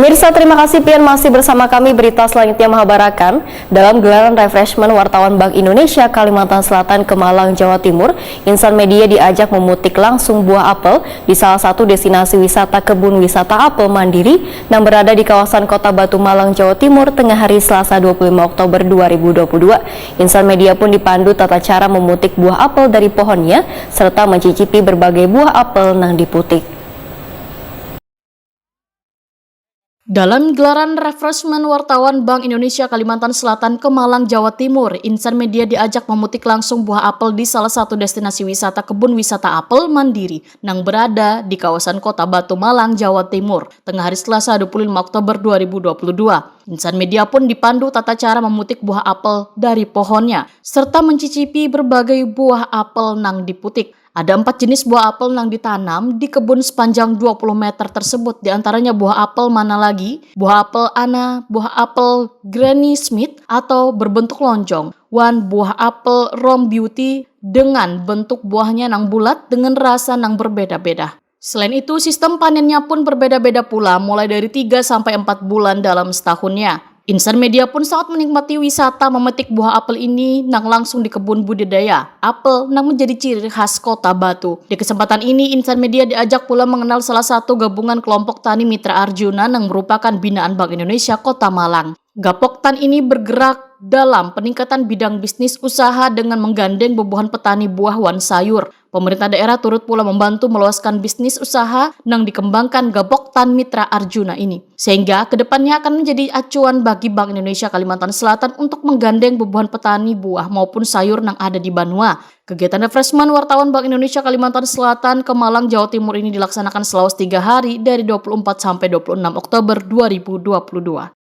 Pemirsa, terima kasih pian masih bersama kami. Berita selanjutnya mengabarkan dalam gelaran refreshment wartawan Bank Indonesia Kalimantan Selatan ke Malang, Jawa Timur, insan media diajak memetik langsung buah apel di salah satu destinasi wisata kebun wisata apel mandiri yang berada di kawasan Kota Batu, Malang, Jawa Timur tengah hari Selasa 25 Oktober 2022. Insan media pun dipandu tata cara memetik buah apel dari pohonnya serta mencicipi berbagai buah apel yang diputik. Dalam gelaran refreshment wartawan Bank Indonesia Kalimantan Selatan ke Malang, Jawa Timur, insan media diajak memetik langsung buah apel di salah satu destinasi wisata kebun wisata apel mandiri yang berada di kawasan Kota Batu, Malang, Jawa Timur, tengah hari Selasa 25 Oktober 2022. Insan media pun dipandu tata cara memetik buah apel dari pohonnya, serta mencicipi berbagai buah apel yang diputik. Ada 4 jenis buah apel yang ditanam di kebun sepanjang 20 meter tersebut, diantaranya buah apel mana lagi, buah apel Ana, buah apel Granny Smith atau berbentuk lonjong, buah apel Rom Beauty dengan bentuk buahnya yang bulat dengan rasa yang berbeda-beda. Selain itu, sistem panennya pun berbeda-beda pula, mulai dari 3-4 bulan dalam setahunnya. Insan media pun sangat menikmati wisata memetik buah apel ini yang langsung di kebun budidaya apel yang menjadi ciri khas Kota Batu. Di kesempatan ini, insan media diajak pula mengenal salah satu gabungan kelompok tani Mitra Arjuna yang merupakan binaan Bank Indonesia Kota Malang. Gapoktan ini bergerak dalam peningkatan bidang bisnis usaha dengan menggandeng bebuhan petani buah wan sayur. Pemerintah daerah turut pula membantu meluaskan bisnis usaha yang dikembangkan Gapoktan Mitra Arjuna ini. Sehingga kedepannya akan menjadi acuan bagi Bank Indonesia Kalimantan Selatan untuk menggandeng bebuhan petani buah maupun sayur yang ada di Banua. Kegiatan refreshment wartawan Bank Indonesia Kalimantan Selatan ke Malang, Jawa Timur ini dilaksanakan selama 3 hari dari 24 sampai 26 Oktober 2022.